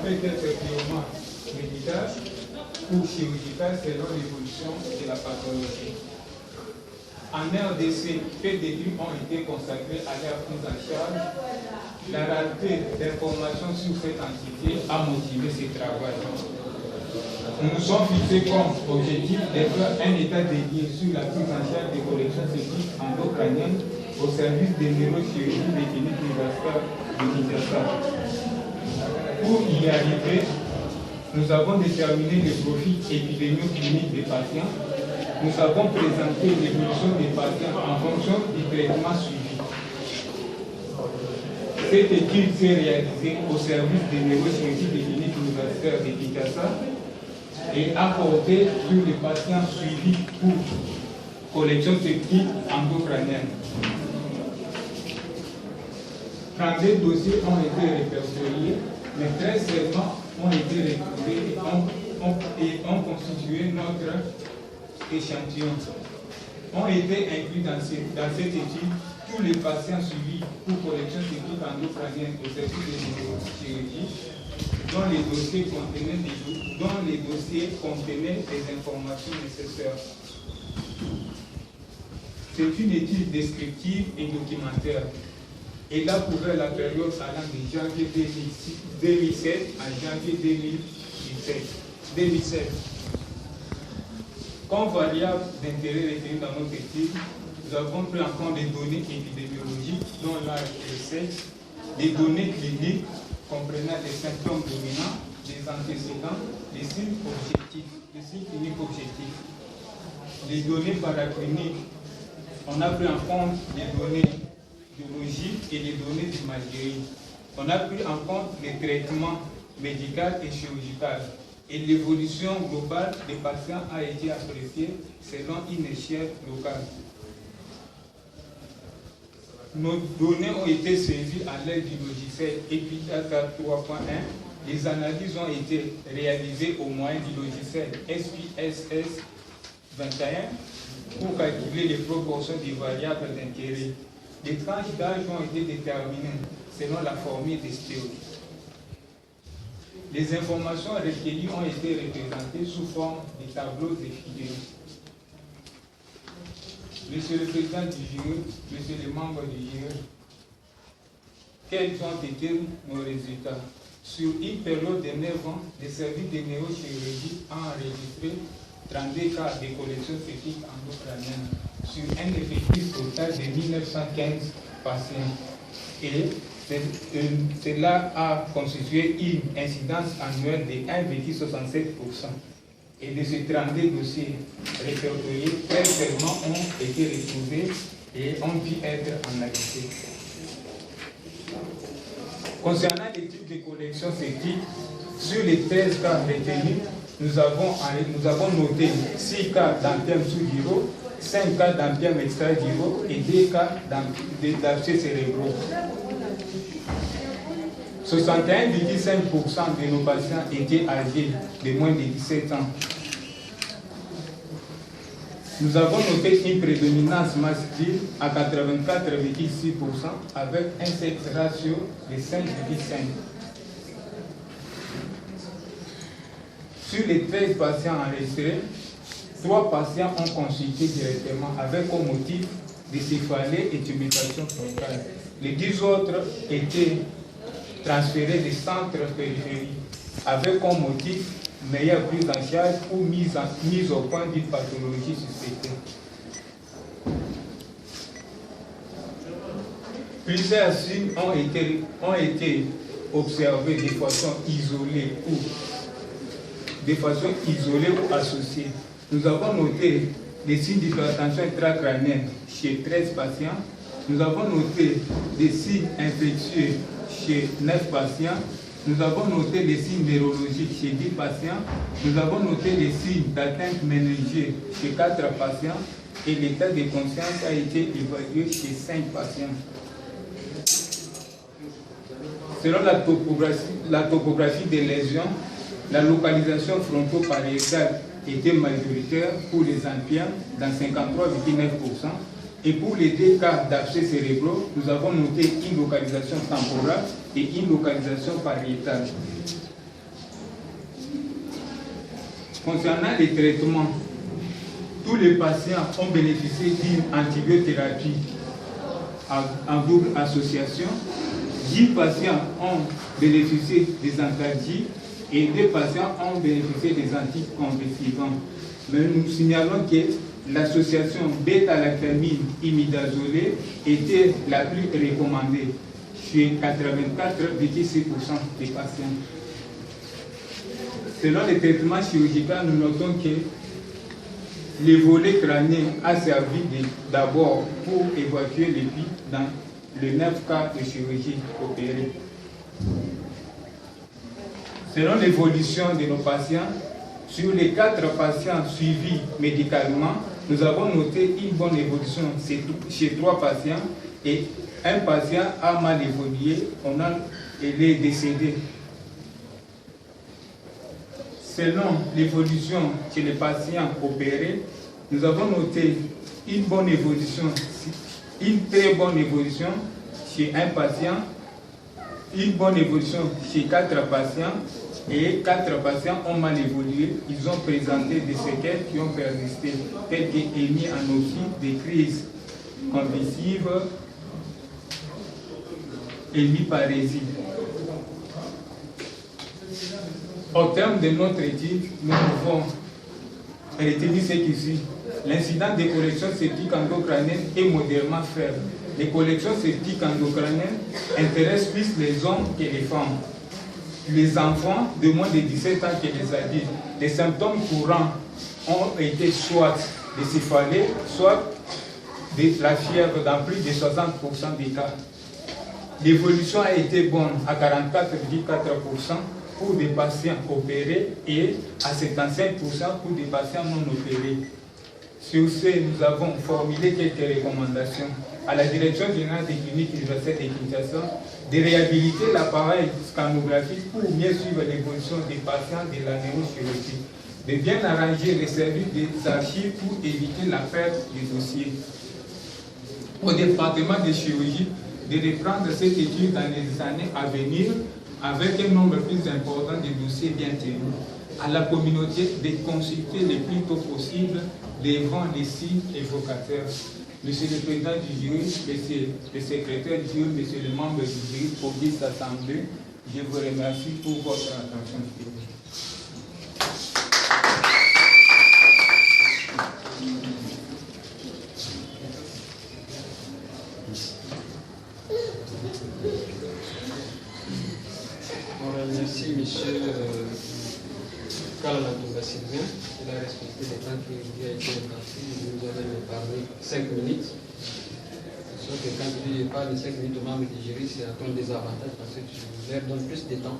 peut être purement médical ou chirurgical selon l'évolution de la pathologie. En RDC, peu d'études ont été consacrées à leur prise en charge. La rareté d'informations sur cette entité a motivé ces travaux. Nous nous sommes fixés comme objectif d'être un état dédié sur la prise en charge des corrections cycliques endocrâniennes au service des neurochirurgies des cliniques universitaires de Kinshasa. Pour y arriver, nous avons déterminé les profils épidémio-cliniques des patients. Nous avons présenté l'évolution des patients en fonction du traitement suivi. Cette étude s'est réalisée au service des neurochirurgies des cliniques universitaires de Kinshasa et a porté sur les patients suivis pour collection septique endocrânienne. 32 dossiers ont été répertoriés, mais 13 seulement ont été retrouvés et ont constitué notre échantillon. Ont été inclus dans cette étude tous les patients suivis pour collection septique endocrânienne au service de neurochirurgie dont les dossiers contenaient des informations nécessaires. C'est une étude descriptive et documentaire. Elle a couvert la période allant de janvier 2007 à janvier 2017. Comme variable d'intérêt retenue dans notre étude, nous avons pris en compte des données épidémiologiques, dont l'âge et le sexe, des données cliniques comprenant les symptômes dominants, les antécédents, les signes cliniques objectifs. Les données paracliniques, on a pris en compte les données biologiques et les données d'imagerie. On a pris en compte les traitements médicaux et chirurgicaux. Et l'évolution globale des patients a été appréciée selon une échelle locale. Nos données ont été saisies à l'aide du logiciel Epidata 3.1. Les analyses ont été réalisées au moyen du logiciel SPSS 21 pour calculer les proportions des variables d'intérêt. Les tranches d'âge ont été déterminées selon la formule des stéréotypes. Les informations recueillies ont été représentées sous forme de tableaux défilés. Monsieur le Président du jury, Monsieur les membres du jury, quels ont été nos résultats? Sur une période de 9 ans, les services de neurochirurgie ont enregistré 32 cas de collection septique endocrânienne sur un effectif total de 1915 patients. Et cela a constitué une incidence annuelle de 1,67%. Et de ces 32 dossiers répertoriés, 13 seulement ont été retrouvés et ont pu être analysés. Concernant l'étude de collection septique, sur les 13 cas retenus, nous avons noté 6 cas d'empyème sous-diro, 5 cas d'empyème extra-diro et 2 cas d'abcès cérébraux. 61,5% de nos patients étaient âgés de moins de 17 ans. Nous avons noté une prédominance masculine à 84,6% avec un sexe ratio de 5,5. Sur les 13 patients enregistrés, 3 patients ont consulté directement avec comme motif de céphalée et tuméfaction frontale. Les 10 autres étaient transférés des centres périphériques avec comme motif meilleure prise en charge ou mise au point d'une pathologie suspectée. Plusieurs signes ont été observés de façon isolée ou associée. Nous avons noté des signes d'hypertension intracrânienne chez 13 patients. Nous avons noté des signes infectieux chez 9 patients. Nous avons noté les signes neurologiques chez 10 patients. Nous avons noté les signes d'atteinte méningée chez 4 patients. Et l'état de conscience a été évalué chez 5 patients. Selon la topographie des lésions, la localisation fronto-pariétale était majoritaire pour les empyèmes dans 53,9%. Et pour les 2 cas d'abcès cérébraux, nous avons noté une localisation temporale et une localisation pariétale. Concernant les traitements, tous les patients ont bénéficié d'une antibiothérapie en double association. 10 patients ont bénéficié des antalgiques et 2 patients ont bénéficié des anticonvulsivants. Mais nous signalons que l'association bêta-lactamine imidazolée était la plus recommandée chez 84,6% des patients. Selon les traitements chirurgicaux, nous notons que le volet crânien a servi d'abord pour évacuer les plis dans les 9 cas de chirurgie opérés. Selon l'évolution de nos patients, sur les 4 patients suivis médicalement, nous avons noté une bonne évolution chez 3 patients et un patient a mal évolué, il est décédé. Selon l'évolution chez les patients opérés, nous avons noté une bonne évolution, une très bonne évolution chez un patient, une bonne évolution chez 4 patients et 4 patients ont mal évolué. Ils ont présenté des séquelles qui ont persisté, telles qu'émis anopsie, des crises convulsives, hémiparésie. Au terme de notre étude, nous pouvons retenir ce qui suit. L'incidence des corrections septiques endocrâniennes est modérément faible. Les corrections septiques endocrâniennes intéressent plus les hommes que les femmes. Les enfants de moins de 17 ans que les adultes. Les symptômes courants ont été soit des céphalées, soit de la fièvre dans plus de 60% des cas. L'évolution a été bonne à 44,4% pour des patients opérés et à 75% pour des patients non opérés. Sur ce, nous avons formulé quelques recommandations à la Direction générale des cliniques universelles de Kinshasa de réhabiliter l'appareil scannographique pour mieux suivre l'évolution des patients de la neurochirurgie, de bien arranger les services des archives pour éviter la perte des dossiers. Au département de chirurgie, de reprendre cette étude dans les années à venir avec un nombre plus important de dossiers bien tenus. À la communauté de consulter le plus tôt possible devant les signes évocateurs. Monsieur le Président du jury, Monsieur le Secrétaire du jury, Monsieur le membre du jury, auguste assemblée, je vous remercie pour votre attention. Merci, monsieur Kalamatouba Sylvain. Il a respecté le temps qui lui a été imparti. Il nous avait parlé 5 minutes. Sauf que quand tu parles de 5 minutes aux membres du jury, c'est à ton désavantage parce que tu leur donnes plus de temps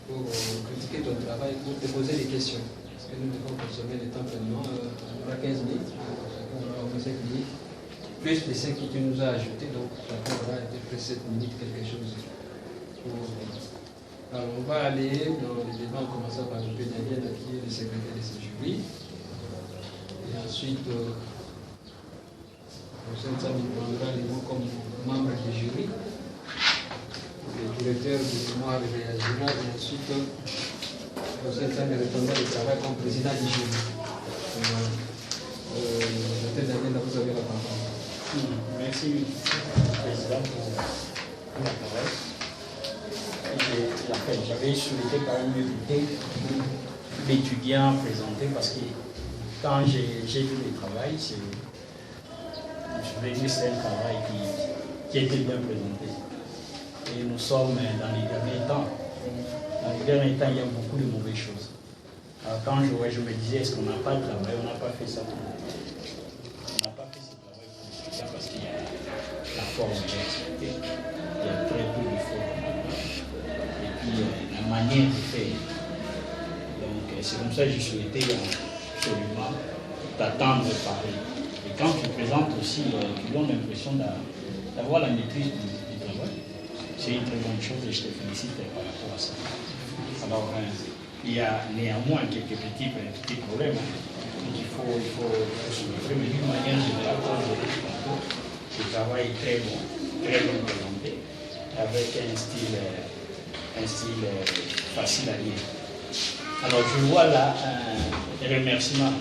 pour critiquer ton travail, pour te poser des questions. Parce que nous devons consommer le temps pleinement. On aura 15 minutes, chacun aura au moins 5 minutes. Plus les 5 que tu nous as ajoutés, donc chacun aura peut-être 7 minutes, quelque chose pour. Alors, on va aller dans les débats en commençant par le Daniel, qui est le secrétaire de ce jury. Et ensuite, Hossein Sami prendra les mots comme membre du jury. Le directeur du mémoire réagira et ensuite, Hossein Sami répondra le travail comme président du jury. Voilà. Daniel, vous avez la parole. Merci, Président, pour la parole. J'avais souhaité quand même éviter l'étudiant présenté parce que quand j'ai vu le travail, je vais dire que c'est un travail qui a été bien présenté. Et nous sommes dans les derniers temps. Dans les derniers temps, il y a beaucoup de mauvaises choses. Alors quand je me disais, est-ce qu'on n'a pas de travail, on n'a pas fait ça pour on n'a pas fait ce travail pour l'étudiant parce qu'il y a la forme bien expliquée, il y a très peu de formes. La manière de faire. Donc c'est comme ça que je souhaitais absolument t'attendre de parler. Et quand tu présentes aussi, tu donnes l'impression d'avoir la maîtrise du travail. C'est une très bonne chose et je te félicite par rapport à ça. Alors il y a néanmoins quelques petits problèmes qu'il faut soulever, mais d'une manière générale, comme je l'ai dit tantôt, le travail est très bon présenté, avec un style facile à lire. Alors, je vois là un remerciement.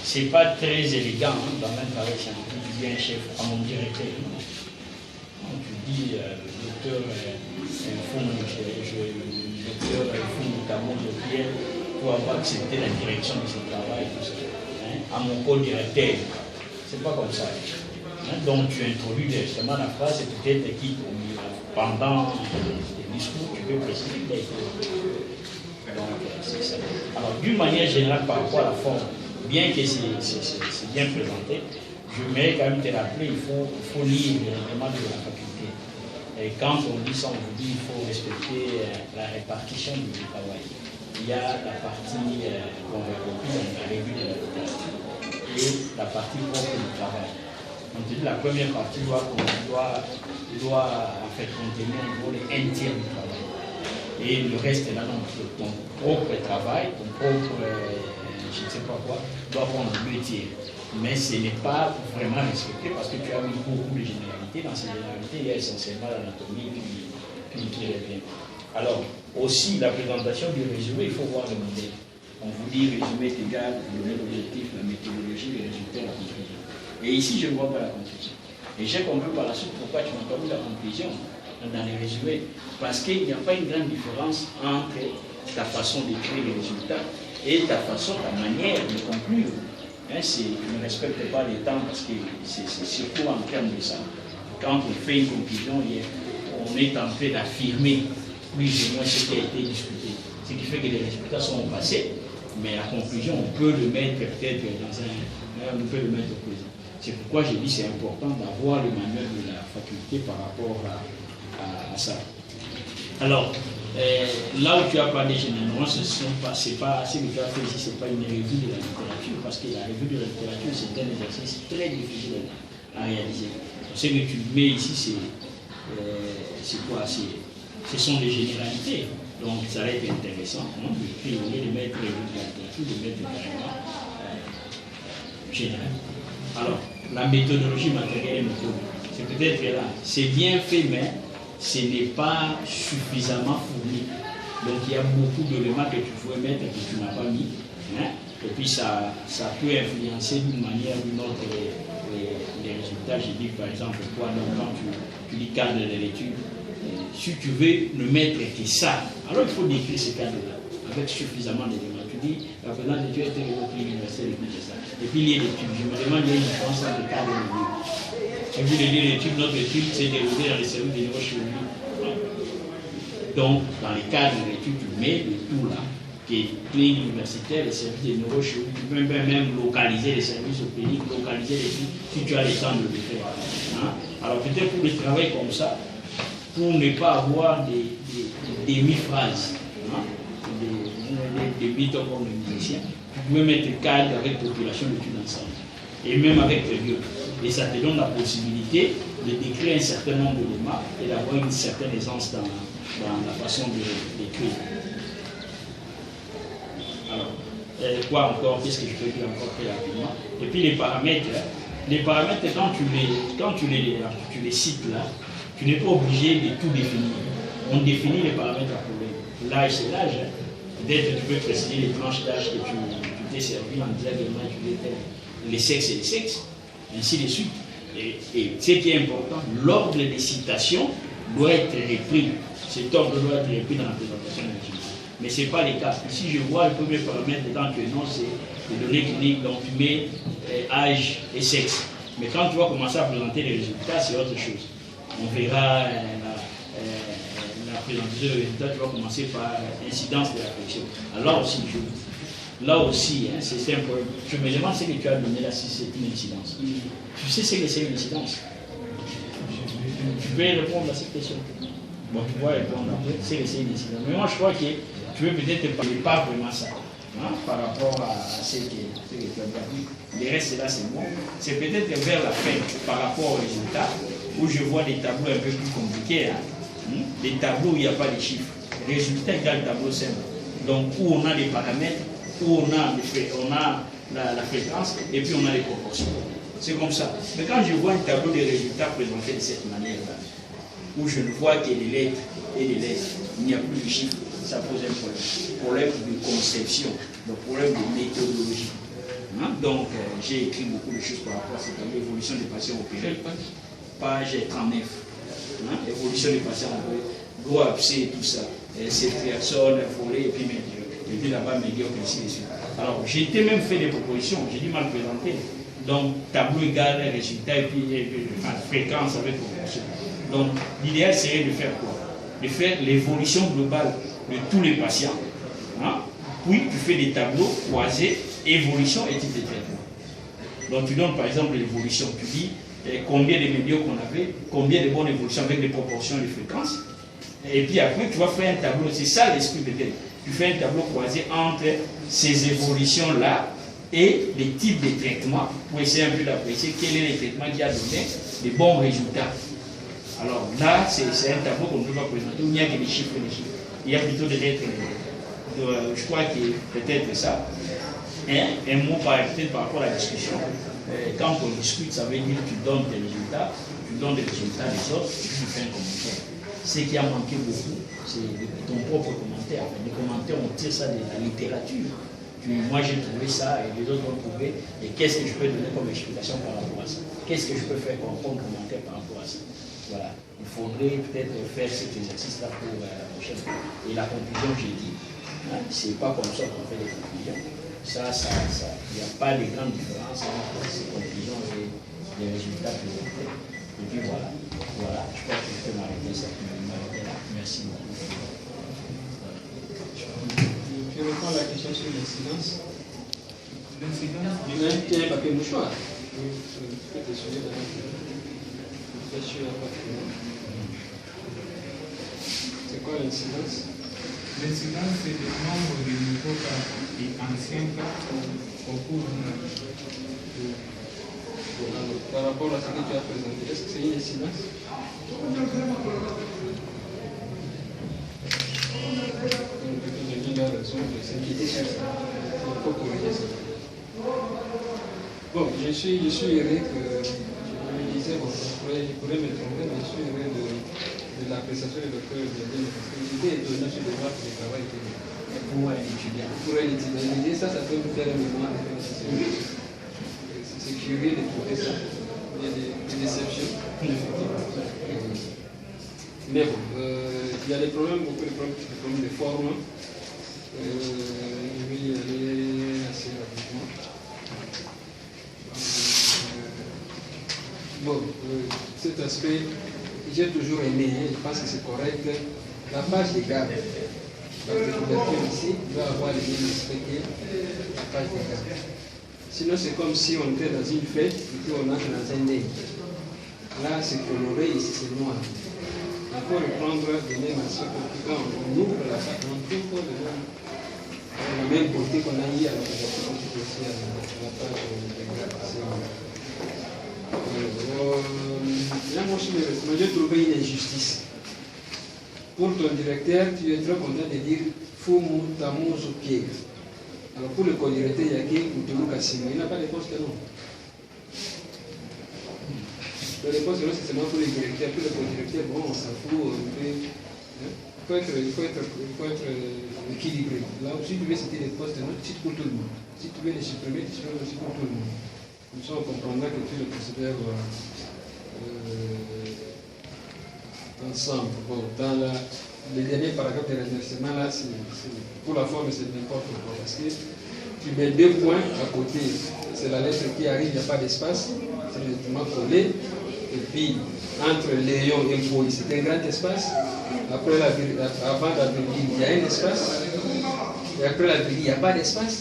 Ce n'est pas très élégant hein, dans un travail scientifique. Je dis un chef à mon directeur. Tu dis, le docteur notamment de Pierre, pour avoir accepté la direction de ce travail, tout ça, hein, à mon co-directeur. Ce n'est pas comme ça. Hein, donc, tu introduis directement la phrase et peut-être qui, pendant tes discours, tu peux préciser qu'il a été. Alors, d'une manière générale, par rapport à la forme, bien que c'est bien présenté, je voudrais quand même te rappeler, il faut lire les règlements de la faculté. Et quand on dit ça, on vous dit qu'il faut respecter la répartition du travail. Il y a la partie qu'on va compris dans la revue de la littérature et la partie propre du travail. On te dit la première partie doit en fait contenir un volet entier du travail. Et le reste est là, donc ton propre travail, ton propre, je ne sais pas quoi, doit prendre 2 tiers. Mais ce n'est pas vraiment respecté parce que tu as mis beaucoup de généralités. Dans ces généralités, il y a essentiellement l'anatomie qui revient. Alors, aussi, la présentation du résumé, il faut voir le modèle. On vous dit résumé est égal, le l'objectif, la méthodologie, les résultats, la conclusion. Et ici, je ne vois pas la conclusion. Et j'ai compris par la suite pourquoi tu n'as pas vu la conclusion dans les résumés, parce qu'il n'y a pas une grande différence entre ta façon d'écrire les résultats et ta manière de conclure. Hein, tu ne respectes pas les temps parce que c'est surtout en termes de ça. Quand on fait une conclusion, on est en train d'affirmer plus ou moins ce qui a été discuté. Ce qui fait que les résultats sont au passé, mais la conclusion, on peut le mettre peut-être on peut le mettre au présent. C'est pourquoi j'ai dit que c'est important d'avoir le manuel de la faculté par rapport à ça. Alors, là où tu as parlé généralement, ce que tu as fait ici, ce n'est pas une revue de la littérature, parce que la revue de la littérature, c'est un exercice très difficile à réaliser. Ce que tu mets ici, c'est quoi? Ce sont des généralités. Donc, ça va être intéressant hein, de mettre revue de la littérature, de mettre carrément général. Alors, la méthodologie matérielle et méthodique, c'est peut-être là. C'est bien fait, mais ce n'est pas suffisamment fourni. Donc il y a beaucoup d'éléments que tu pouvais mettre et que tu n'as pas mis. Hein? Et puis ça peut influencer d'une manière ou d'une autre les résultats. J'ai dit par exemple, toi, quand tu lis cadre de l'étude, si tu veux ne mettre que ça, alors il faut décrire ce cadre-là avec suffisamment d'éléments. Tu dis, la présente étude a été reprise universelle et puis c'est ça. Et puis il y a l'étude. Je me demande, il y a une différence entre le cadre et le livre. Et vous voulez dire l'étude, notre étude s'est déroulée dans les services de neurochirurgie. Donc, dans les cadres de l'étude, tu mets le tout là, qui est clinique universitaire, les services de neurochirurgie, tu peux même localiser les services au clinique, localiser les études, si tu as le temps de le faire. Hein? Alors peut-être pour le travail comme ça, pour ne pas avoir des demi-phrases, hein? des bitons comme le musicien, tu peux mettre cadre avec population d'études ensemble, et même avec période. Et ça te donne la possibilité de décrire un certain nombre d'éléments et d'avoir une certaine aisance dans la façon d'écrire. Alors, quoi encore? Qu'est-ce que je peux dire encore très rapidement? Et puis les paramètres, quand tu les cites là, tu n'es pas obligé de tout définir. On définit les paramètres à problème. L'âge, c'est l'âge. Hein. Peut-être tu peux préciser les tranches d'âge que tu t'es servi en disant également les sexes et les sexes. Ainsi de suite. Et ce qui est important, l'ordre des citations doit être repris. Cet ordre doit être repris dans la présentation de l'étude. Mais ce n'est pas le cas. Ici, je vois le premier paramètre dedans que non, c'est les données cliniques, donc tu mets âge et sexe. Mais quand tu vas commencer à présenter les résultats, c'est autre chose. On verra la présentation des résultats, tu vas commencer par incidence de l'affection. Alors aussi, là aussi, hein, c'est un problème. Je me demande ce que tu as donné là, si c'est une incidence. Tu sais ce que c'est une incidence? Tu peux répondre à cette question. Bon, tu vas répondre après, c'est que c'est une incidence. Mais moi, je crois que tu veux peut-être pas vraiment ça, hein, par rapport à ce que tu as dit. Le reste, là, c'est bon. C'est peut-être vers la fin, par rapport aux résultats, où je vois des tableaux un peu plus compliqués. Hein, des tableaux où il n'y a pas de chiffres. Résultat égale tableau simple. Donc, où on a des paramètres, où on a la fréquence et puis on a les proportions. C'est comme ça. Mais quand je vois un tableau des résultats présenté de cette manière-là, où je ne vois que les lettres et les lettres, il n'y a plus de chiffres, ça pose un problème de conception, un problème de méthodologie. Hein? Donc, j'ai écrit beaucoup de choses par rapport à cette évolution des patients opérés. Page 39. Hein? Évolution des patients opérés. Gros abcès et tout ça. Cette personne, volée, et puis là-bas, médiocre, ainsi de suite. Alors, j'ai même fait des propositions, j'ai dit mal présenté. Donc, tableau égal, résultat, et puis fréquence avec proportion. Donc, l'idéal serait de faire quoi? De faire l'évolution globale de tous les patients. Hein? Puis, tu fais des tableaux croisés, évolution et type de traitement. Donc, tu donnes par exemple l'évolution. Tu dis combien de médiocres on avait, combien de bonnes évolutions avec des proportions de fréquence. Et puis après, tu vas faire un tableau. C'est ça l'esprit de tel. Tu fais un tableau croisé entre ces évolutions-là et les types de traitements pour essayer un peu d'apprécier quel est le traitement qui a donné des bons résultats. Alors là, c'est un tableau qu'on ne peut pas présenter. Il n'y a que des chiffres. Il y a plutôt des lettres. Je crois que peut-être ça. Un mot peut-être par rapport à la discussion. Quand on discute, ça veut dire que tu donnes des résultats, tu donnes des résultats des autres, et puis tu fais un commentaire. Ce qui a manqué beaucoup, c'est ton propre commentaire. Les commentaires, on tire ça de la littérature. Moi, j'ai trouvé ça et les autres ont trouvé. Et qu'est-ce que je peux donner comme explication par rapport à ça? Qu'est-ce que je peux faire comme commentaire par rapport à ça? Voilà. Il faudrait peut-être faire cet exercice-là pour la prochaine fois. Et la conclusion, j'ai dit, hein, c'est pas comme ça qu'on fait les conclusions. Ça, il n'y a pas de grande différence entre ces conclusions et les résultats présentés. Et puis voilà. Voilà, je crois que je peux m'arrêter ça. Merci beaucoup. Je reprends la question sur l'incidence. L'incidence Il y a un papier mouchoir. C'est quoi l'incidence? L'incidence, c'est le nombre de nouveaux cas et anciens cas au cours d'une année. Par rapport à ce que tu as présenté, est-ce que c'est une incidence? Il a raison de s'inquiéter sur ça. Il faut corriger ça. Bon, je suis heureux que, je me disais, bon, je pourrais me tromper, mais je suis heureux de l'appréciation du docteur Biadé, parce que l'idée est donnée sur le droit que le travail était bien. Pour un étudiant. Pour un étudiant. L'idée, ça peut nous faire un mémoire. C'est curieux de trouver ça. Il y a des déceptions, effectivement. Mais bon, il y a des problèmes, beaucoup de problèmes de forme. Je vais y aller assez rapidement. Bon, cet aspect, j'ai toujours aimé, je pense que c'est correct. La page des gardes, la couverture ici, doit avoir les mêmes aspects que la page des gardes. Sinon, c'est comme si on était dans une fête et puis on entre dans un dé. Là, c'est coloré, ici, c'est noir. Il faut reprendre le même aspect quand on ouvre la page, on trouve la même beauté qu'on a eu à la couverture aussi à la page des gardes. Là, moi, j'ai trouvé une injustice. Pour ton directeur, tu es très content de dire Fumu Tamuzu Pierre. Alors pour le co-directeur, il y a qui Koutounou Kassimo. Il n'a pas de poste, non. Le poste, non, c'est seulement pour les directeurs. Pour le co-directeur, bon, on s'en fout. Il faut être équilibré. Là, si tu veux citer les postes, non, cite pour tout le monde. Si tu veux les supprimer, tu supprimes aussi pour tout le monde. Comme ça, on comprendra que tu le considères ensemble. Bon, dans le dernier paragraphe de remerciement, là, pour la forme, c'est n'importe quoi. Parce que tu mets 2 points à côté. C'est la lettre qui arrive, il n'y a pas d'espace. C'est le document collé. Et puis, entre Léon et Boy, c'est un grand espace. Après avant la virgule, il y a un espace. Et après la virgule, il n'y a pas d'espace.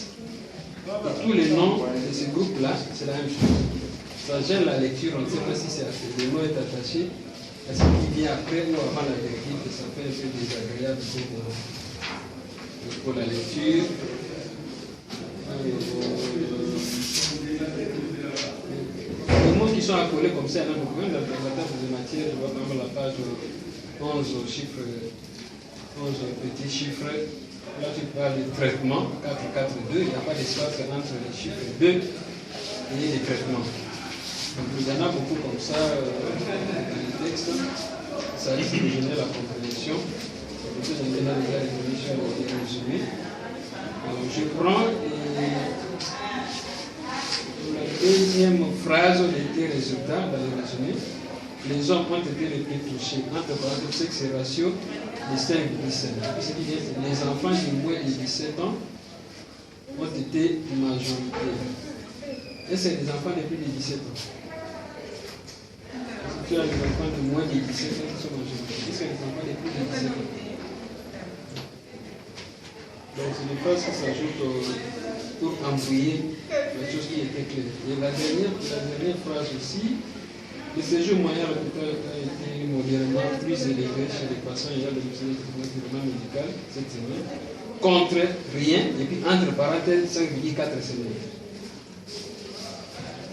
Et tous les noms de ce groupe-là, c'est la même chose. Ça gêne la lecture, on ne sait pas si le nom est attaché à ce qui vient après ou avant la virgule, que ça fait un peu désagréable pour la lecture. Les mots qui sont accolés comme ça, dans la table de matière, je vois par exemple la page 11 chiffres, 11 petits chiffres. Là, tu parles de traitement, 4, 4, 2, il n'y a pas d'espace entre les chiffres 2 et les traitements. Donc, il y en a beaucoup comme ça dans les textes. Ça risque de gêner la compréhension. Le président a déjà répondu sur le résumé. Alors, je prends la deuxième phrase des résultats dans le résumé. Les hommes ont été les plus touchés. Entre parenthèses, sexe et ratio de 5-17. Ce qui veut dire que les enfants de moins de 17 ans ont été majoritaires. Et c'est les enfants de plus de 17 ans. Si tu as les enfants de moins de 17 ans qui sont majoritaires, et c'est les enfants de plus de 17 ans. Donc c'est des phrases qui s'ajoutent pour embrouiller la chose qui était claire. Et la dernière phrase aussi, le séjour moyen à l'hôpital a été modérément plus élevé chez les patients ayant bénéficié de traitement médical cette semaine, contre rien, et puis entre parenthèses 5,4 semaines.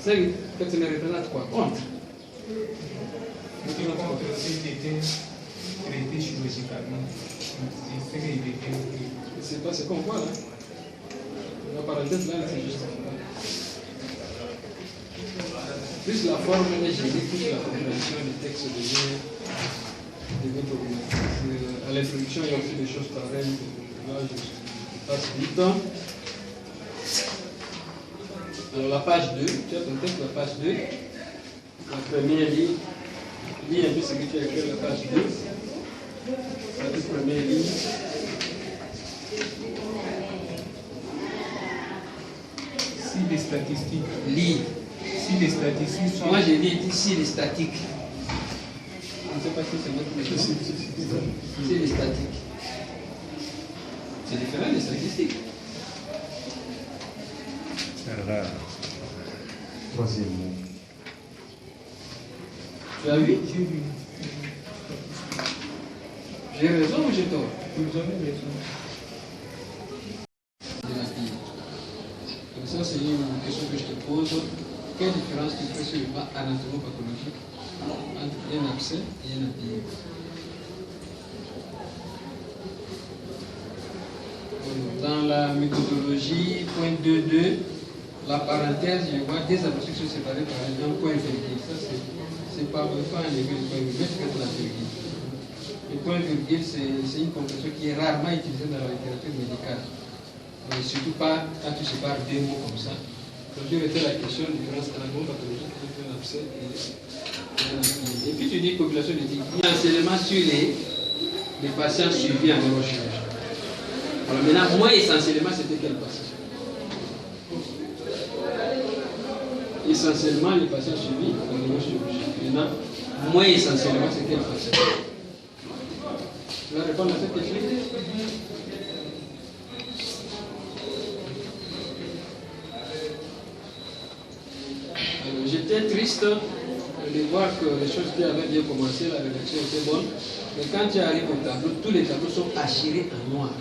5,4 semaines représente quoi? Contre. Contre, s'il était traité chirurgicalement, c'est qu'il était. C'est pas ce qu'on voit là. La parenthèse là, c'est juste. Plus la forme est gérée, plus la compréhension du texte devient problématique. À l'introduction, il y a aussi des choses pareilles. Là, je passe vite. Alors, la page 2, tu as ton texte, la page 2. La première ligne, lis un peu ce que tu as écrit, la page 2. La toute première ligne. Si les statistiques. Lis. Si les statistiques sont. Moi, j'ai dit ici les statiques. Je ne sais pas si c'est votre question. C'est les statiques. C'est différent des statistiques. Troisième mot. Tu as vu? J'ai vu. J'ai raison ou j'ai tort? Vous avez raison. Donc ça, c'est une question que je te pose. Quelle différence tu fais sur le plan anatomopathologique entre un abcès et un appui? Dans la méthodologie, point 2.2, la parenthèse, je vois des abcès qui sont séparés par un point virgule. Ça, c'est pas enlever le point virgule, c'est la virgule. Le point virgule, c'est une compréhension qui est rarement utilisée dans la littérature médicale. Et surtout pas quand tu sépares deux mots comme ça. Donc je vais faire la question de différence anatomopathologique entre un abcès et un appui. Et puis tu dis population de tic. Il y a enseignement sur les patients suivis en neurochirurgie. Alors maintenant, moi essentiellement, c'était quel patient? Essentiellement, les patients suivis en neurochirurgie. Maintenant, moi essentiellement, c'est quel patient? Tu vas répondre à cette question? J'étais triste de voir que les choses qui avaient bien commencé, la rédaction était bonne, mais quand tu arrives au tableau, tous les tableaux sont hachirés en noir.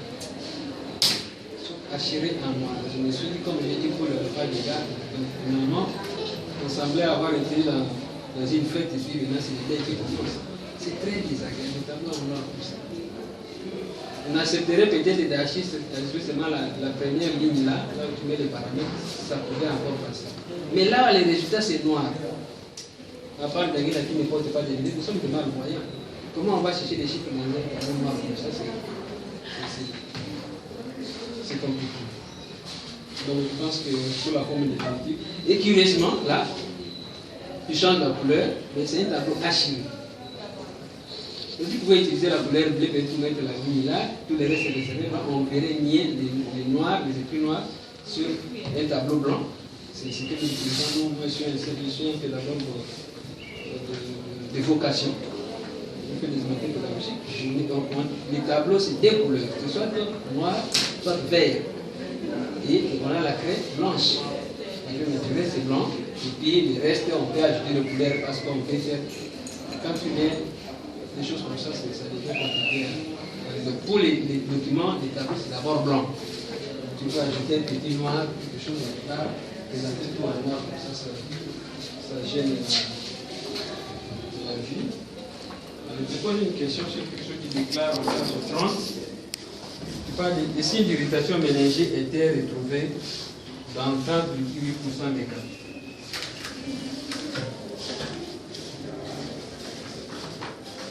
Hachirés en noir. Je me suis dit, comme j'ai dit pour le repas des gars, finalement, on semblait avoir été dans une fête et puis maintenant c'est écrit comme ça. C'est très désagréable, le tableau en noir comme ça. On accepterait peut-être d'archiver seulement la première ligne là où tu mets les paramètres, ça pouvait encore passer. Mais là, les résultats, c'est noir. À part d'un gars qui ne porte pas des lunettes, nous sommes de malvoyants. Comment on va chercher des chiffres dans un tableau noir comme ça? C'est compliqué. Donc, je pense que pour la forme définitive. Et curieusement, là, tu changes la couleur, mais c'est un tableau hachiré. Donc, tu pouvais utiliser la couleur bleue et tout mettre la ligne là, tous les restes des réservés, on verrait nier les noirs, les écrits noirs sur un tableau blanc. C'est ce que nous utilisons. Moi, je suis un pédagogue de vocation. Je fais des maths pédagogiques. Les tableaux, c'est des couleurs. C'est soit noir, soit vert. Et on a la craie blanche. La craie naturelle, c'est blanc. Et puis, le reste, on peut ajouter les couleurs parce qu'on peut faire. Quand tu mets des choses comme ça devient compliqué. Donc, pour les documents, les tableaux, c'est d'abord blanc. Tu peux ajouter un petit noir, quelque chose comme ça. Présenter tout en noir, comme ça gêne la vue. Je te pose une question sur quelque chose qui déclare en classe 30. Tu parles des signes d'irritation méningée étaient retrouvés dans 30,8% des cas.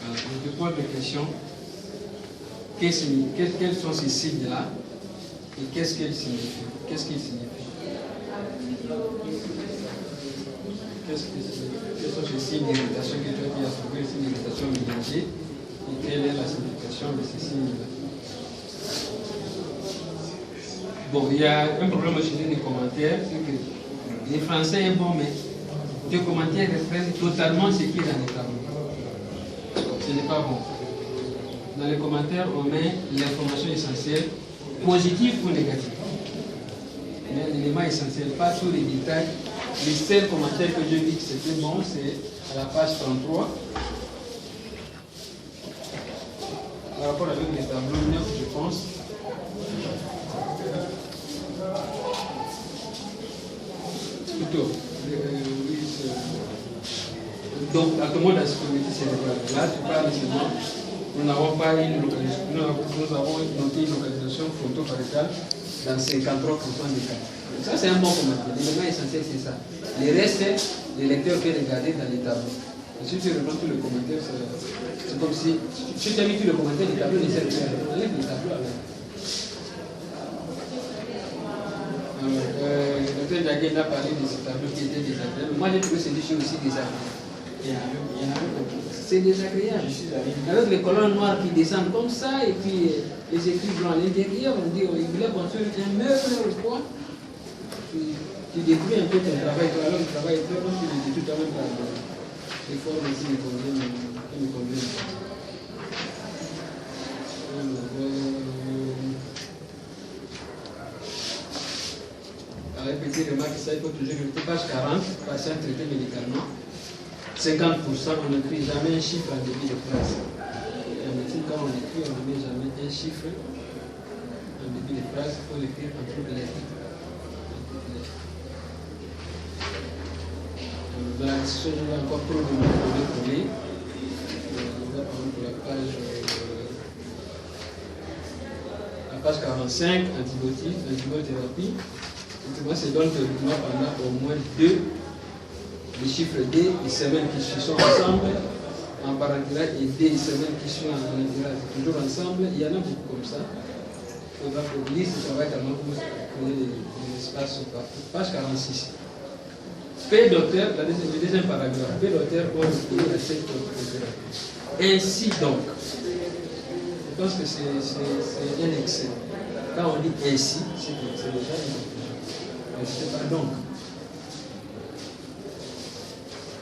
Alors, je te pose une question. quels sont ces signes-là et qu'est-ce qu'ils signifient? Quels sont ces signes d'irritation que tu as pu trouver, les signes d'irritation ménagée, et quelle est la signification de ces signes-là? Bon, il y a un problème aussi des commentaires, c'est que le français est bon, mais les commentaires reprennent totalement ce qui est dans les tableaux. Ce n'est pas bon. Dans les commentaires, on met l'information essentielle, positive ou négative. Mais l'élément essentiel, pas tous les détails. Les seuls commentaires que je dis que c'était bon, c'est à la page 33. Par rapport avec les tableaux 9, je pense. Plutôt. Donc, à tout le monde a ce comité cérébral. Là, tu parles seulement. Nous n'avons pas une localisation. Nous avons noté une localisation photo-parétale dans 53% des cas. Ça, c'est un bon commentaire. L'élément essentiel, c'est ça. Le reste, les lecteurs peuvent regarder dans les tableaux. Et si tu reprends tous les commentaires, c'est comme si tu as mis tous les commentaires, les tableaux ne servent plus à rien. On enlève les tableaux avec. Le docteur Diagué a parlé de ces tableaux qui étaient désagréables. Moi, j'ai trouvé ces dossiers aussi désagréables. C'est désagréable. Avec les colonnes noires qui descendent comme ça, et puis les écrits blancs à l'intérieur, on dit qu'il voulait construire un meuble ou quoi. Tu détruis un peu ton travail, toi, alors le travail est très bon, tu le détruis quand même par les formes qui me conviennent. Avec petite remarque, ça il faut toujours rester page 40, patient traité médicalement. 50%, on n'écrit jamais un chiffre en début de phrase. En médecine, quand on écrit, on ne met jamais un chiffre en début de phrase, il faut l'écrire en toutes les lettres. Dans la discussion, il y a encore trop de mots pour coller. On va prendre pour la page 45, antibiothérapie. C'est donc pendant au moins 2. Les chiffres D et semaines qui sont ensemble en parenthèse et D et semaines qui sont en parenthèse toujours ensemble. Il y en a beaucoup comme ça. On va pour lire ce travail tellement pour créer l'espace partout. Page 46. P docteur, le deuxième paragraphe. P docteur pour recourir à cette thérapie. Ainsi donc, je pense que c'est un excès. Quand on dit ainsi, c'est déjà une conclusion. Mais ce n'est pas donc.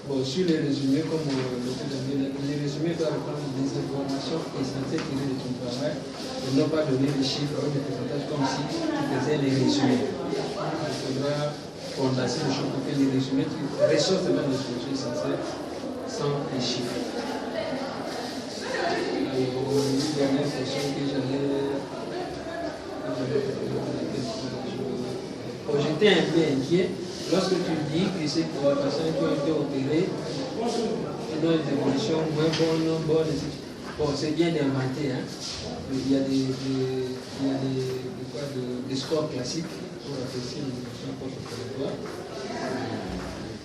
Bon, sur les résumés, comme les résumés doivent reprendre des informations essentielles tirées de ton travail et non pas donner des chiffres ou des pourcentages comme si tu faisais les résumés. Il faudra condenser les choses pour que les résumés ressortent même des choses essentielles sans les chiffres. Alors, une dernière question que j'allais. J'étais un peu inquiet. Lorsque tu dis que c'est pour les patients qui ont été opérés, qui ont une évolution moins bonne, bon, c'est bien inventé. Hein? Il y a des scores classiques pour apprécier une évolution post-opératoire.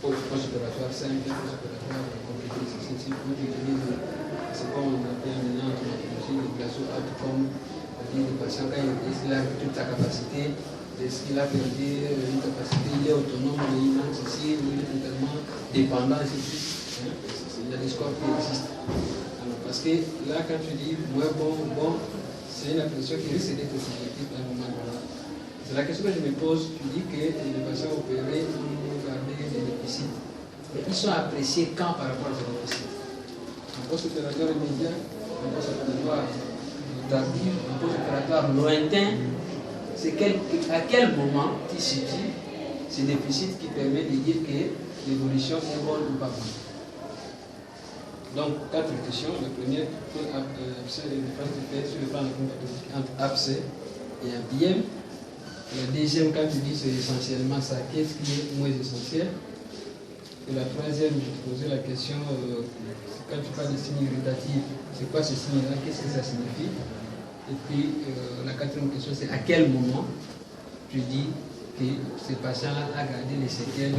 Post-opératoire simple, post-opératoire compliqué. C'est comme on appelle maintenant en traumatologie le glaço outcome, c'est-à-dire le patient quand il a toute sa capacité. Est-ce qu'il a perdu une capacité, il est autonome, mais il manque ceci, il est totalement dépendant, etc. Il y a des scores qui existent. Alors, parce que là, quand tu dis moins bon, c'est une appréciation qui risque d'être subjective à un moment donné. C'est la question que je me pose. Tu dis que les patients opérés ont gardé des déficits. Mais ils sont appréciés quand par rapport à ces déficits? En post-opératoire immédiat, en post-opératoire tardif, en post-opératoire lointain. C'est à quel moment tu situes ces déficits qui permettent de dire que l'évolution est bonne ou pas bonne. Donc, 4 questions. La première, c'est les différences de fait sur le plan de la entre abcès et IBM. La deuxième, quand tu dis c'est essentiellement ça, qu'est-ce qui est moins essentiel? Et la troisième, je te posais la question, quand tu parles de signes irritatifs, c'est quoi ce signe-là? Qu'est-ce que ça signifie? Et puis, la quatrième question, c'est à quel moment tu dis que ce patient-là a gardé les séquelles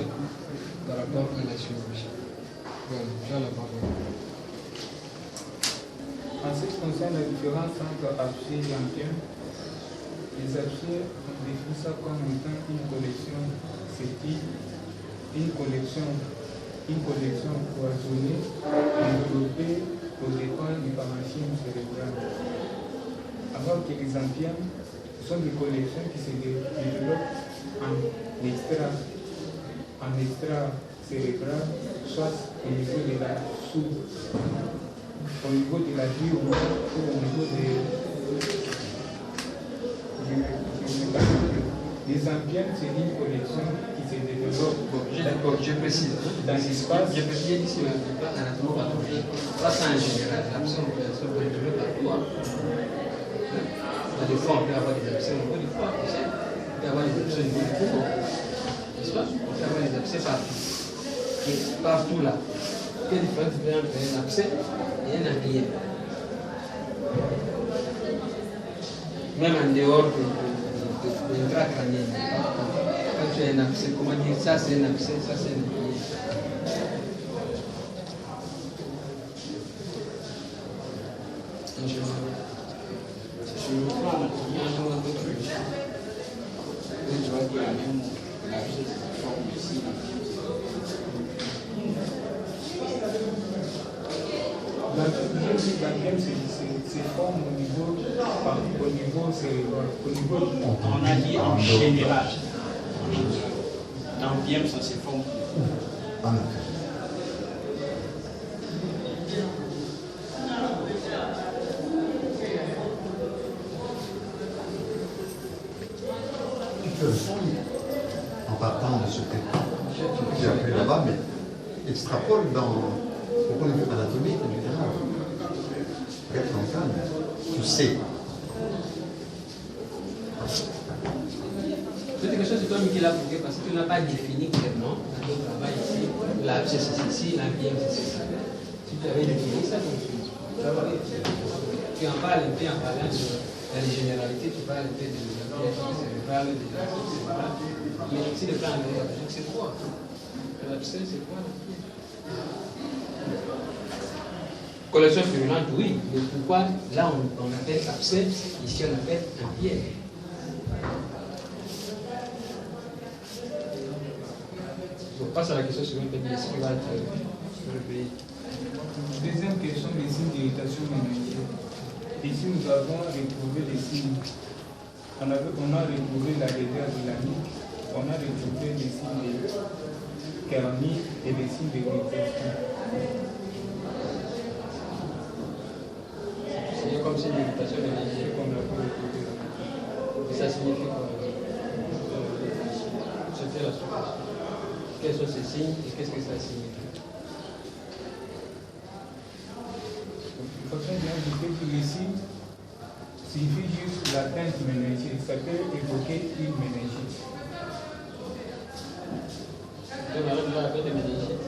par rapport à la chirurgie. Voilà, j'ai la parole. En ce qui concerne la différence entre abcès et empième, les abcès, on définit ça comme étant une collection septique, une collection cloisonnée développée aux dépens du parenchyme cérébral. Alors que les empièmes sont des collections qui se développent en extra cérébral, soit au niveau de la au niveau de la vie ou au niveau des empièmes, c'est une collection qui se développe. Je précise. Dans l'espace. Je précise ici, on ne pas anatomopathologie. Ça, c'est en général. L'abcès, on peut développer partout. Des fois, on peut avoir des abcès au niveau du foie. On peut avoir des abcès au niveau du poumon. N'est-ce pas? On peut avoir des abcès partout. Et partout là. Quelle différence il y a entre un abcès et un empième? Même en dehors de l'intracrânien. Quand tu as un abcès, comment dire ça c'est un abcès, ça c'est un empième. Sur le plan anatomique, je vois qu'il y a même l'abcès de forme ici. L'empième se forme au niveau cérébral. On a dit en général. L'empième, ça se forme. En partant de ce que tu as appris là-bas, mais extrapole au point de vue anatomique en général. Regarde ton crâne, tu sais. C'est quelque chose que toi, Mickey, l'a prouvé parce que tu n'as pas défini clairement dans ton travail ici. L'abcès c'est ceci, l'empième c'est ceci. Si tu avais défini ça, donc tu en parles un peu en parlant dans les généralités, tu parles un peu de l'empième cérébral, de l'abcès cérébral. Mais si le plan anatomique, c'est quoi? L'abcès, c'est quoi l'empième? Collection fulgurante, oui, mais pourquoi là on appelle abcès, ici on appelle empième? On passe à la question suivante, ce qui va être sur le pays. Deuxième question, les signes d'irritation méningée. Ici, nous avons retrouvé les signes. On a retrouvé la raideur de la nuque, on a retrouvé les signes de kernie et les signes d'irritation. C'est comme si l'irritation méningée, Comme la peut retrouver. et ça signifie quoi? C'était la surface. Quels sont ces signes et qu'est-ce que ça signifie? Il faut bien indiquer que les signes signifient juste l'atteinte méningée. Ça peut évoquer une méningite. Donc, alors, tu vas appeler des méningites.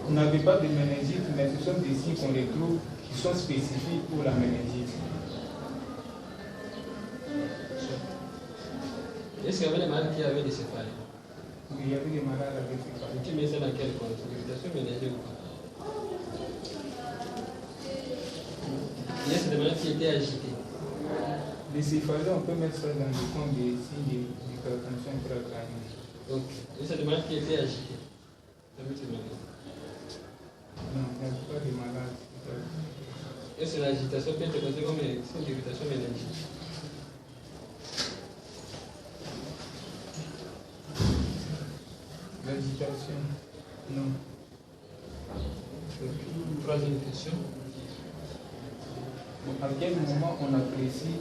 On n'avait pas de méningite, mais ce sont des signes qu'on les trouve qui sont spécifiques pour la méningite. Est-ce qu'il y avait des malades qui avaient des céphalées? Il y avait des malades avec céphalée. Tu mets ça dans quel compte? L'irritation méningée ou pas? Il y a des malades qui étaient agités. Les céphalées, on peut mettre ça dans le compte des signes d'hypertension intracrânienne. Donc, il y a des malades qui étaient agités. Ça veut dire malade. Non, il n'y a pas de malades. Est-ce que l'agitation peut être considérée comme une signe d'irritation méningée? L'agitation, non. Troisième question. À quel moment on apprécie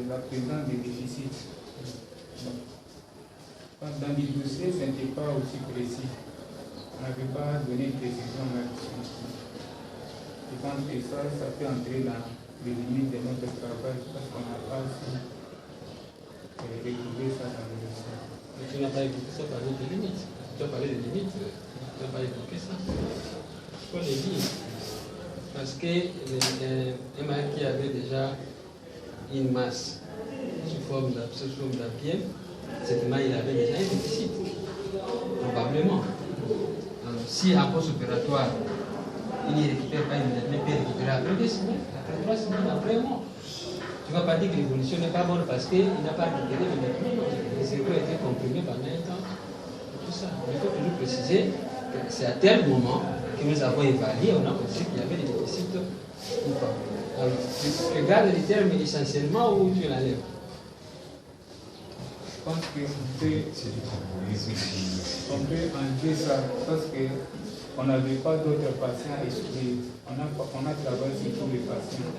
la présence des déficits? Dans les dossiers, ce n'était pas aussi précis. On n'avait pas donné de précision là-dessus. Je pense que ça peut entrer dans les limites de notre travail parce qu'on n'a pas su retrouver ça dans le dossier. Mais tu n'as pas évoqué ça par des limites. Tu as parlé des limites, tu n'as pas évoqué ça. Il faut les dire. Parce qu'un malade qui avait déjà une masse sous forme d'empième, certainement il avait déjà un déficit. Probablement. Donc, si en post-opératoire, il n'y récupère pas immédiatement, il peut récupérer après 2 semaines, après 3 semaines, après un mois. Tu ne vas pas dire que l'évolution n'est pas bonne parce qu'il n'a pas récupéré immédiatement. Le cerveau a été comprimé pendant un temps. Tout ça. Il faut toujours préciser que c'est à tel moment que nous avons évalué, on a pensé qu'il y avait des déficits ou pas. Alors, tu regardes les termes essentiellement ou tu l'enlèves? Je pense qu'on peut enlever ça parce qu'on n'avait pas d'autres patients à exclure. On a travaillé sur tous les patients.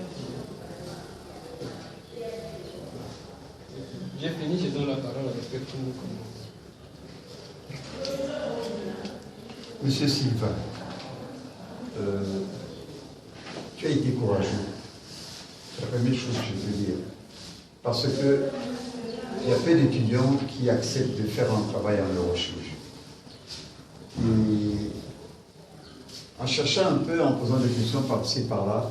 J'ai fini, je donne la parole à respect tout le monde. Monsieur Silva, tu as été courageux. C'est la première chose que je veux dire. Parce que il y a peu d'étudiants qui acceptent de faire un travail en neurochirurgie. Et en cherchant un peu, en posant des questions par-ci, par-là,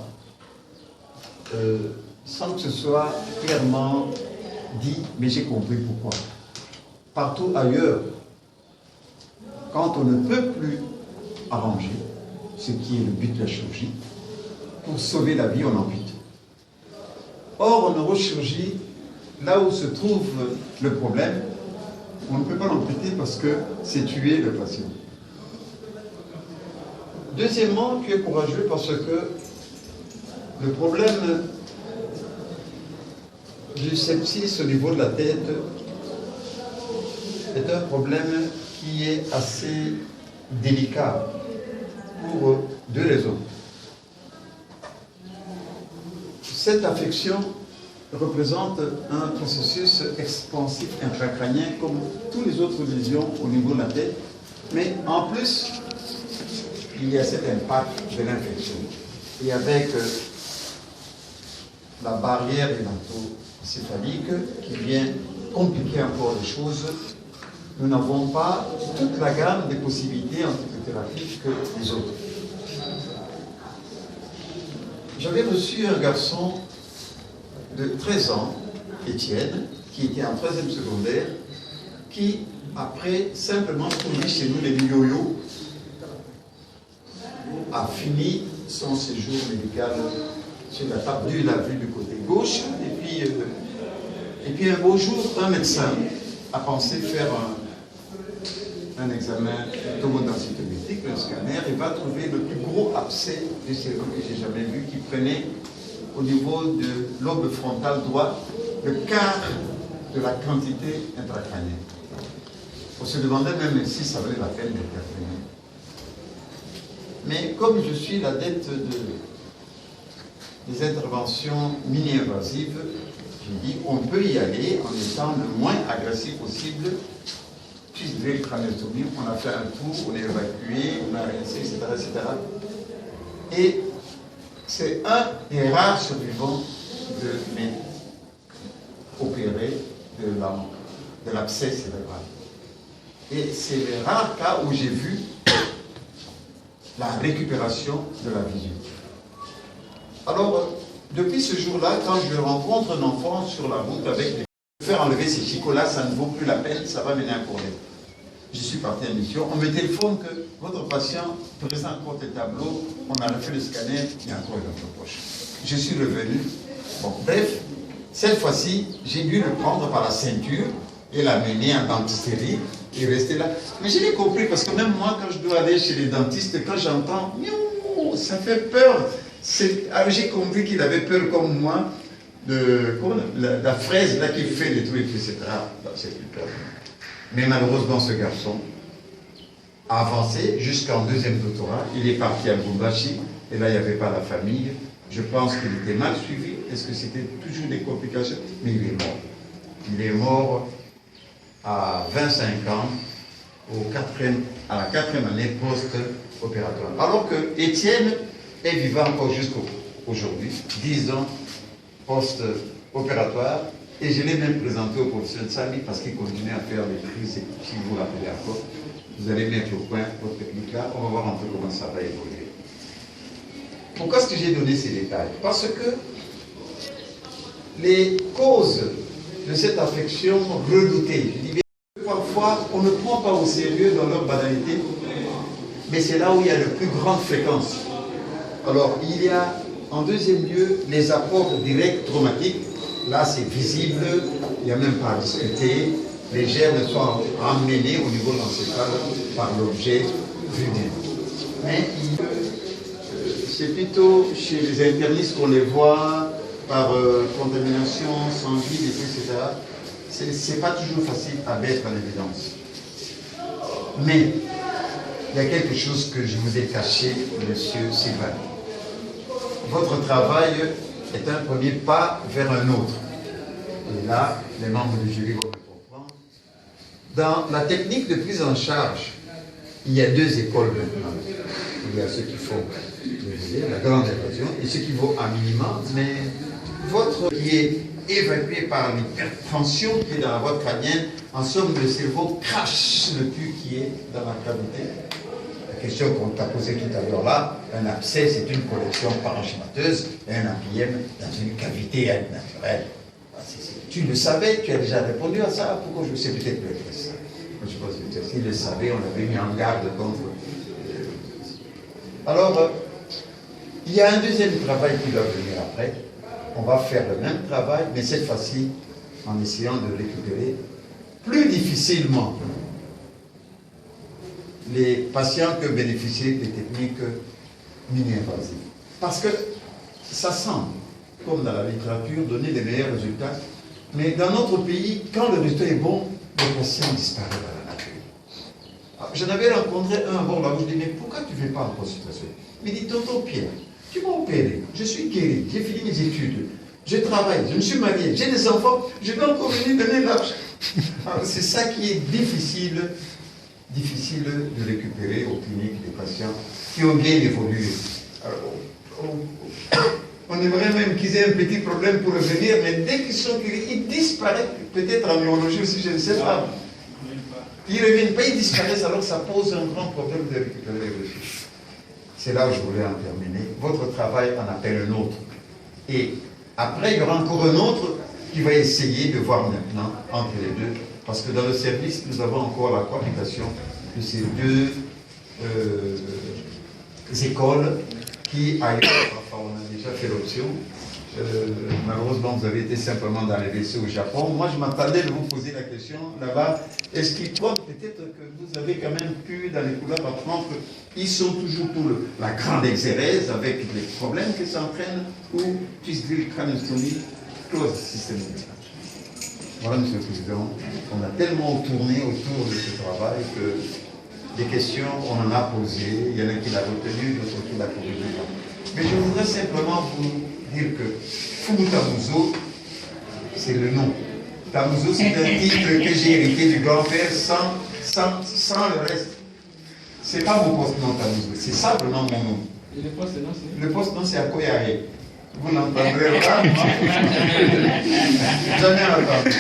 sans que ce soit clairement dit, mais j'ai compris pourquoi. Partout ailleurs, quand on ne peut plus arranger, ce qui est le but de la chirurgie, pour sauver la vie, on ampute. Or, en neurochirurgie, là où se trouve le problème, on ne peut pas l'amputer parce que c'est tuer le patient. Deuxièmement, tu es courageux parce que le problème du sepsis au niveau de la tête est un problème qui est assez délicat pour 2 raisons. Cette affection représente un processus expansif intracrânien comme toutes les autres lésions au niveau de la tête, mais en plus, il y a cet impact de l'infection. Et avec la barrière hémato-céphalique qui vient compliquer encore les choses, nous n'avons pas toute la gamme des possibilités en psychothérapie que les autres. J'avais reçu un garçon de 13 ans, Étienne, qui était en 3e secondaire, qui, après simplement tourner chez nous les yo-yo, a fini son séjour médical sur la table du l'a vue du côté gauche, et puis un beau jour, un médecin a pensé faire un examen tomodensitométrique, un scanner, et va trouver le plus gros abcès du cerveau que j'ai jamais vu, qui prenait au niveau de lobe frontal droit le quart de la quantité intracrânienne. On se demandait même si ça valait la peine d'intervenir. Mais comme je suis l'adepte des interventions mini-invasives, j'ai dit on peut y aller en étant le moins agressif possible. Puis crâniostomie, on a fait un tour, on est évacué, on a rincé, etc., etc. Et c'est un des rares survivants de mes opérés de l'abcès cérébral. Et c'est les rares cas où j'ai vu la récupération de la vision. Alors, depuis ce jour-là, quand je rencontre un enfant sur la route avec des... faire enlever ces chicots-là, ça ne vaut plus la peine, ça va mener un problème. Je suis parti en mission, on me téléphone que votre patient présente encore tes tableaux, on a fait le scanner, il y a encore une autre poche. Je suis revenu. Bon, bref, cette fois-ci, j'ai dû le prendre par la ceinture et l'amener en dentisterie et rester là. Mais je l'ai compris parce que même moi, quand je dois aller chez les dentistes, quand j'entends, ça fait peur. Alors j'ai compris qu'il avait peur comme moi de la fraise là qui fait des trucs, etc. C'est plus peur. Mais malheureusement, ce garçon a avancé jusqu'en 2e doctorat. Il est parti à Lubumbashi, et là, il n'y avait pas la famille. Je pense qu'il était mal suivi. Est-ce que c'était toujours des complications? Mais il est mort. Il est mort à 25 ans, à la 4e année post-opératoire. Alors que Étienne est vivant encore jusqu'aujourd'hui, 10 ans post-opératoire. Et je l'ai même présenté au professeur Sali parce qu'il continue à faire des crises. Si vous vous rappelez encore, vous allez mettre au point votre technique là. On va voir un peu comment ça va évoluer. Pourquoi est-ce que j'ai donné ces détails? Parce que les causes de cette affection redoutée, je dis bien, parfois on ne prend pas au sérieux dans leur banalité, mais c'est là où il y a la plus grande fréquence. Alors, il y a en deuxième lieu les apports directs traumatiques. Là, c'est visible, il n'y a même pas à discuter. Les germes sont emmenés au niveau de l'encéphale par l'objet vulnéraire. Mais c'est plutôt chez les internistes qu'on les voit par contamination sanguine, etc. C'est pas toujours facile à mettre en évidence. Mais il y a quelque chose que je vous ai caché, monsieur Sylvain. Votre travail est un premier pas vers un autre. Et là, les membres du jury vont le comprendre. Dans la technique de prise en charge, il y a deux écoles maintenant. Il y a ceux qui font la grande évasion et ceux qui vont à minima, mais votre qui est évacué par l'hypertension qui est dans la voie crânienne, en somme, le cerveau crache le pus qui est dans la cavité. La question qu'on t'a posée tout à l'heure là, un abcès, c'est une collection parenchymateuse et un APM dans une cavité naturelle. Tu le savais, tu as déjà répondu à ça, pourquoi je sais peut-être que ça. Je pense que s'il le savait, on l'avait mis en garde contre. Alors, il y a un deuxième travail qui doit venir après. On va faire le même travail, mais cette fois-ci, en essayant de récupérer plus difficilement les patients que bénéficient des techniques mini-invasives. Parce que ça semble, comme dans la littérature, donner les meilleurs résultats. Mais dans notre pays, quand le résultat est bon, le patient disparaît dans la nature. J'en avais rencontré un à bord là où je dis, mais pourquoi tu ne fais pas en consultation? Il me dit, tonton Pierre, tu m'as opéré, je suis guéri, j'ai fini mes études, je travaille, je me suis marié, j'ai des enfants, je dois encore venir donner l'argent. C'est ça qui est difficile de récupérer aux cliniques des patients qui ont bien évolué. Alors, on aimerait même qu'ils aient un petit problème pour revenir, mais dès qu'ils sont guéris, ils disparaissent, peut-être en neurologie aussi, je ne sais pas. Ils ne reviennent pas, ils disparaissent, alors ça pose un grand problème de récupérer les ressources. C'est là où je voulais en terminer. Votre travail en appelle un autre. Et après, il y aura encore un autre qui va essayer de voir maintenant entre les deux. Parce que dans le service, nous avons encore la cohabitation de ces deux écoles qui ailleurs, enfin, on a déjà fait l'option. Malheureusement, vous avez été simplement dans les WC au Japon. Moi, je m'attendais de vous poser la question là-bas. Est-ce qu'il croit peut-être que vous avez quand même pu, dans les couloirs, apprendre qu'ils sont toujours pour la grande exérèse avec les problèmes que ça entraîne ou twisted craniostomie close systématique. Voilà, Monsieur le Président, on a tellement tourné autour de ce travail que des questions, on en a posé, il y en a qui l'ont retenu, d'autres qui l'ont corrigé. Mais je voudrais simplement vous dire que Fumu Tamuzo, c'est le nom. Tamuzo, c'est un titre que j'ai hérité du grand-père sans le reste. C'est pas mon poste-nom Tamuzo, c'est simplement mon nom. Et le poste-nom, c'est? Le poste-nom, c'est Akoyare. Vous n'entendrez pas. Jamais entendu.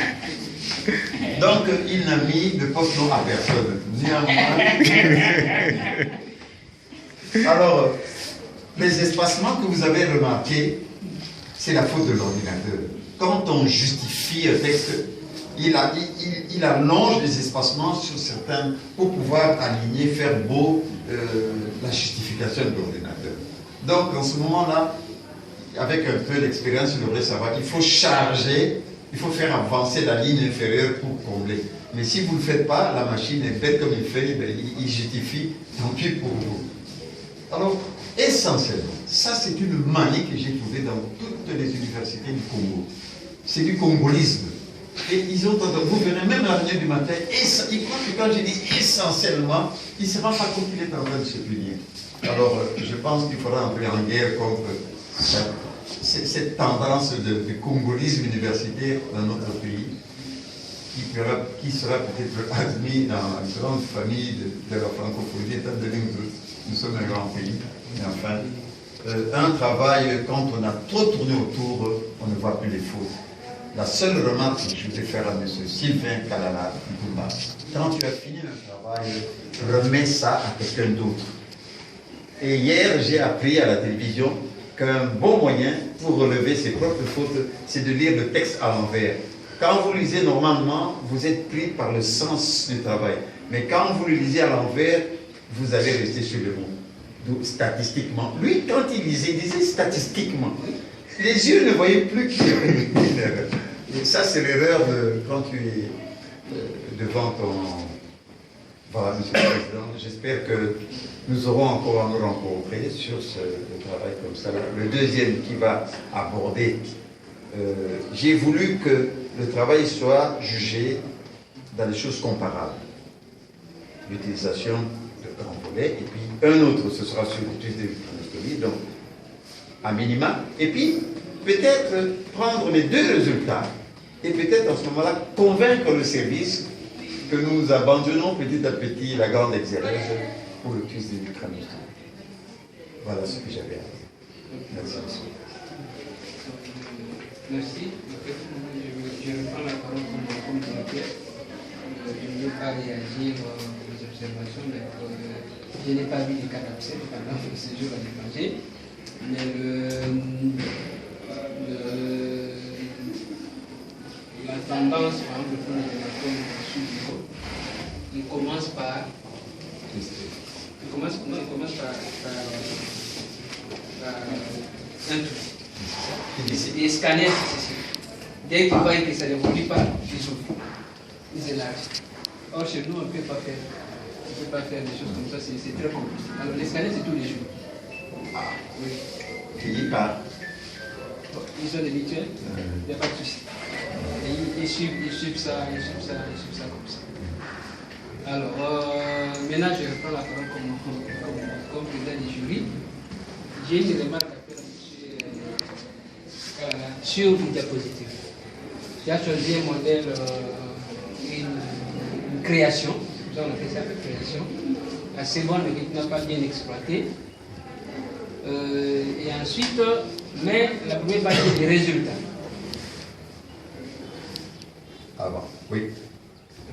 Donc, il n'a mis de poste-nom à personne, ni à moi. Alors, les espacements que vous avez remarqués, c'est la faute de l'ordinateur. Quand on justifie un texte, il allonge les espacements sur certains pour pouvoir aligner, faire beau la justification de l'ordinateur. Donc, en ce moment-là, avec un peu d'expérience, il devrait savoir qu'il faut charger, il faut faire avancer la ligne inférieure pour combler. Mais si vous ne le faites pas, la machine est bête comme il fait, il justifie, tant pis pour vous. Alors, essentiellement, ça c'est une manie que j'ai trouvée dans toutes les universités du Congo. C'est du congolisme. Et ils ont tendance, vous verrez même la réunion du matin, ils croient que quand je dis essentiellement, il ne se rend pas compte qu'il est en train de se punir. Alors, je pense qu'il faudra entrer en guerre contre cette tendance de congolisme universitaire dans notre pays, qui sera peut-être admis dans la grande famille de la francophonie, étant donné que nous sommes un grand pays. Mais enfin, un travail, quand on a trop tourné autour, on ne voit plus les fautes. La seule remarque que je voulais faire à M. Sylvain Kalala, quand tu as fini un travail, remets ça à quelqu'un d'autre. Et hier, j'ai appris à la télévision qu'un bon moyen pour relever ses propres fautes, c'est de lire le texte à l'envers. Quand vous lisez normalement, vous êtes pris par le sens du travail. Mais quand vous le lisez à l'envers, vous allez rester sur le mot. Donc, statistiquement. Lui, quand il disait statistiquement. Les yeux ne voyaient plus qu'il y avait une erreur. Et ça, c'est l'erreur quand tu es devant ton... Voilà, Monsieur le Président, j'espère que nous aurons encore à nous rencontrer sur ce travail comme ça. Le deuxième qui va aborder, j'ai voulu que le travail soit jugé dans des choses comparables. L'utilisation de grands volets, et puis un autre, ce sera sur l'utilisation de l'électronistomie, donc à minima, et puis peut-être prendre les deux résultats, et peut-être en ce moment-là convaincre le service que nous abandonnons petit à petit la grande exérèse pour le cuisse des micronistes. Voilà ce que j'avais à dire. Merci, monsieur. Merci. Je reprends la parole comme directeur. Je ne veux pas réagir aux observations, mais je n'ai pas vu les cas d'absent pendant ce séjour à l'étranger. Mais la tendance, par exemple, pour les élections il commence par un truc. Les scanners successifs. Dès qu'ils voient que ça ne évolue pas, ils souffrent. Ils élargissent. Or, chez nous, on ne peut pas faire des choses comme ça, c'est très compliqué. Alors, les scanners, c'est tous les jours. Ah, oui. Payé par. Ils ont des mutuelles, il n'y a pas de souci. Et ils suivent ça comme ça. Alors, maintenant, je reprends la parole comme président du jury. J'ai une remarque à faire sur une diapositive. J'ai choisi un modèle, une création, on appelle ça une création, assez bonne mais qui n'a pas bien exploité. Et ensuite, mais la première partie des résultats. Ah bon, oui.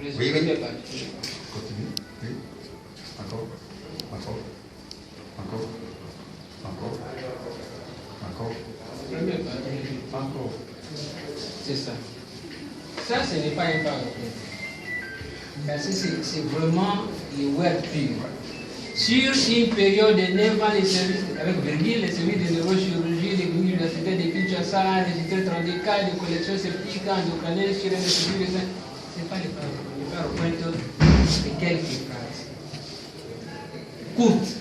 Résultats, oui. partie. Continue. Oui. Encore. Première partie. Encore. C'est ça. Ça, ce n'est pas un PowerPoint. Parce que c'est vraiment le web pur. Sur une période de 9 ans, les services, avec virgule, les services de neurochirurgie, les universités de Kinshasa, enregistré 32 cas de collection sceptique, endocrinienne, sur un institut de sang. Ce n'est pas le PowerPoint. Le PowerPoint, c'est quelques phrases courtes.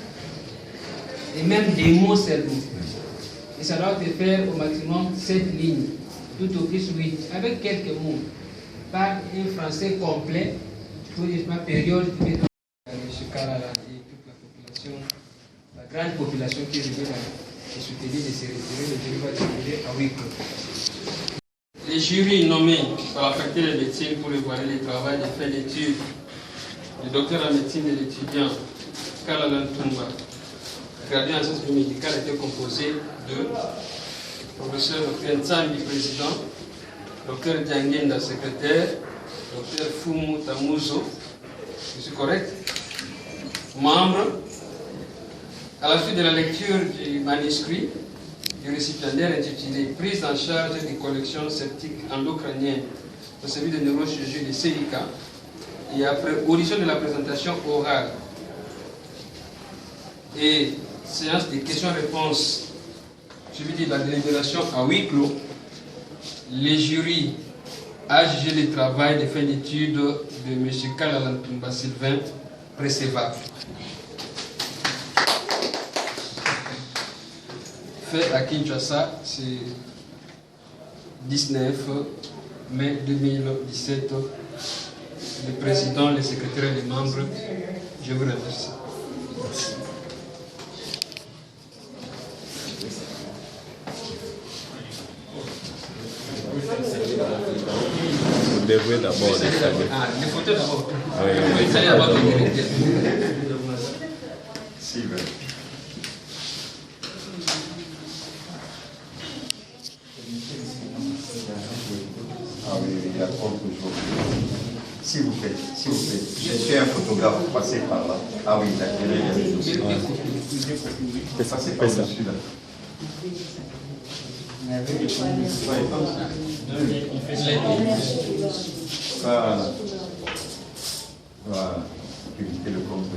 Et même des mots seulement. Et ça doit te faire au maximum 7 lignes, tout au plus 8, avec quelques mots. Pas un français complet, pour ma période de ce cas-là, et toute la population, la grande population qui est venue se soutenir de se retirer, le jury va décider à 8 clos. Les jurys nommés par la faculté de médecine pour évaluer le travail de fin d'études, le docteur en médecine et l'étudiant Kalalan Tumba, gradué en sciences biomédicales, était composé de professeur Kensambi, président, docteur Djangenda, secrétaire, docteur Fumu Tamuzo, je suis correct, membre. À la suite de la lecture du manuscrit du récipiendaire intitulé Prise en charge des collections sceptiques endocriniennes au service de neurochirurgie de CIK, et après audition de la présentation orale et séance de questions-réponses suivi de la délibération à huis clos, les jurys a jugé le travail de fin d'études de M. Kalalan Tumba Sylvain précédent. Fait à Kinshasa, c'est 19 mai 2017. Le président, les secrétaires et les membres, je vous remercie. Merci. Vous devez d'abord les saluer. Ah, les photos d'abord. Oui. Salut d'abord. Sylvain. Ah oui, il y a autre chose. S'il vous plaît, s'il vous plaît. Je suis un photographe, passez par là. Ah oui, il y a des dossiers. Passez par dessus là. Voilà. Voilà. Éviter le contre.